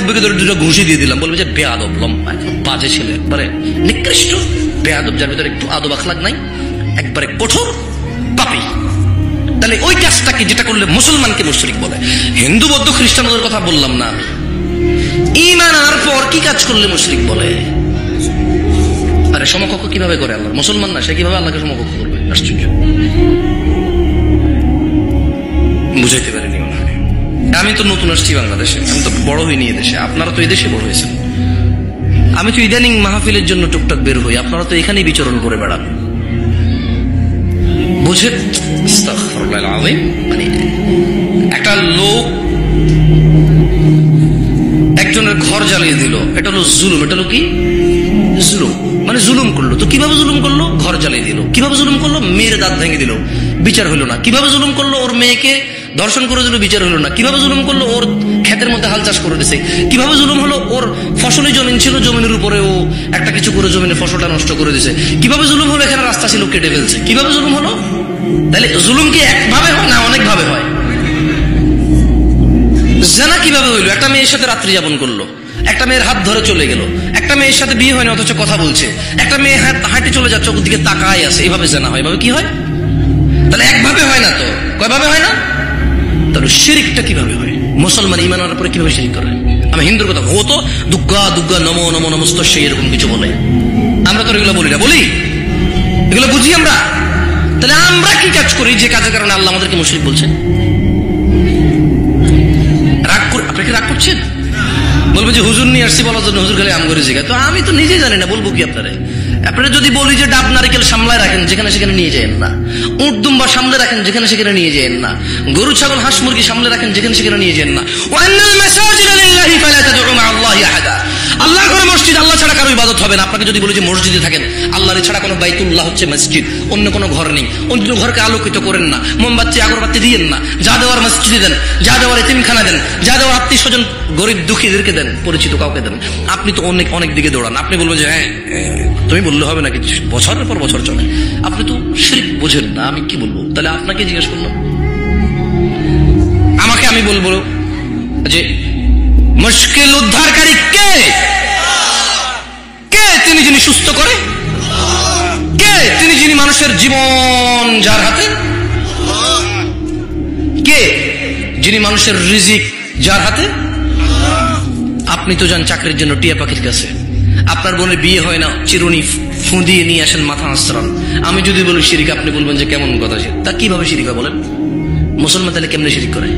মুরব্বীকে ধরে দুটো ঘুষি দিয়ে দিলাম, বলবে যে বেয়াদব, লম্বা বাজে ছেলে, একবারে নিকৃষ্ট বেয়াদব, যার ভিতরে একটু আদব আখলাক নাই, একবারে কঠোর পাপী। তাহলে ওই কাজটাকে যেটা করলে মুসলমানকে মুশরিক বলে। হিন্দু বৌদ্ধ খ্রিস্টানদের কথা বললাম না আমি, ঈমান আনার পর কি কাজ করলে মুশরিক বলে? আরে সমকক্ষ কিভাবে করে আল্লাহ? মুসলমান না, সে কিভাবে আল্লাহকে সমকক্ষ করবে? আশ্চর্য, বুঝাইতে পারিনি মনে হয়। আমি তো নতুন আসছি বাংলাদেশে, আমি তো বড় হইনি এদেশে, আপনারা তো এদেশে বড় হয়েছেন। আমি তো ইদানিং মাহফিলের জন্য টুকটাক বের হই, আপনারা তো এখানেই বিচরণ করে বেড়ান। বুঝে মানে একটা লোক একজনের ঘর জ্বালিয়ে দিল, এটা হলো জুলুম। এটা হলো কি? জুলুম। মানে জুলুম করলো। তো কিভাবে জুলুম করলো? ঘর জ্বালিয়ে দিল। কিভাবে জুলুম করলো? মেয়ের দাঁত ভেঙে দিল, বিচার হলো না। কিভাবে জুলুম করলো? ওর মেয়েকে ধর্ষণ করে দিল, বিচার হলো না। কিভাবে জুলুম করলো? ওর ক্ষেতের মধ্যে হাল চাষ করে দিছে। কিভাবে জুলুম হলো? ওর ফসলি জমিন ছিল, জমিনের উপরে ও একটা কিছু করে জমিনের ফসলটা নষ্ট করে দিছে। কিভাবে জুলুম হলো? এখানে রাস্তা ছিল, কেটে ফেলছে। কিভাবে জুলুম হলো? তাহলে জুলুম কি একভাবে হয় না অনেক ভাবে হয়? জানা কিভাবে হইলো? একটা মেয়ের সাথে রাত্রি যাপন করলো, একটা মেয়ের হাত ধরে চলে গেল, একটা মেয়ের সাথে বিয়ে হয়নি অথচ কথা বলছে, একটা মেয়ে হাঁটে চলে যাচ্ছে, ওর দিকে তাকায় আছে, এইভাবে জানা হয়। এভাবে কি হয়? তাহলে একভাবে হয় না তো, কয়ভাবে হয় না? তাহলে শিরিকটা কিভাবে হয়? মুসলমান ঈমান আনার পরে কিভাবে শিরিক করে? আমি হিন্দুর কথা, ও তো দুগ্গা দুগ্গা নমো নমো নমস্তস্যৈ এরকম কিছু বলে, আমরা তো এগুলো বলি না, বলি? এগুলো বুঝি আমরা। তাহলে আমরা কি কাজ করি যে কাজের কারণে আল্লাহ আমাদেরকে মুশরিক বলছেন? আপনি কি রাগ করছেন? বলবো যে হুজুর নিয়ে আসছি বলার জন্য, হুজুর খালি আম করে জিগা। তো আমি তো নিজে জানি না, বলবো কি আপনারা? আপনারা যদি বলি যে ডাব নারিকেল সামলায় রাখেন, যেখানে সেখানে নিয়ে যায়েন না। উট দুম্বা সামলে রাখেন, যেখানে সেখানে নিয়ে যায়েন না। গরু ছাগল হাঁস মুরগি সামলে রাখেন, যেখানে সেখানে নিয়ে যায়েন না। ওয়ান্নাল মাসাজিদা লিল্লাহি ফালা তাদউ মা আল্লাহি আহাদা। আল্লাহর ঘরে মসজিদ, আল্লাহ ছাড়া কারো ইবাদত হবে না। আপনাকে যদি বলি যে মসজিদে থাকেন, আল্লাহর ছাড়া কোনো বাইতুল্লাহ হচ্ছে মসজিদ, অন্য কোনো ঘর নেই, অন্য ঘরকে আলোকিত করেন না, মোমবাতি আগরবাতি দিয়েন না, যা দেওয়ার মসজিদে দেন, যা দেওয়ার এতিমখানা দেন, যা দেওয়ার আত্মীয় স্বজন গরিব দুঃখীদেরকে দেন, পরিচিত কাউকে দেন। আপনি তো অনেক অনেক দিকে দৌড়ান। আপনি বলবেন যে হ্যাঁ তুমি বললে হবে না, কিছু বছরের পর বছর চলে। আপনি তো শিরক বোঝেন না, আমি কি বলবো? তাহলে আপনাকে জিজ্ঞেস করলাম, আমাকে আমি বলবো যে মুশকিল উদ্ধারকারী কে? কে তিনি যিনি সুস্থ করে? কে তিনি যিনি মানুষের জীবন যার হাতে? কে যিনি মানুষের রিজিক যার হাতে? আপনি তো যান চাকরির জন্য টিয়া পাখির কাছে, আপনার বোনের বিয়ে হয় না, চিরুনি ফুঁদিয়ে নিয়ে আসেন, মাথা আশ্রান। আমি যদি বলি শিরিক, আপনি বলবেন যে কেমন কথা? তা কিভাবে শিরিক হয় বলেন? মুসলমান তাহলে কেমনে শিরিক করে?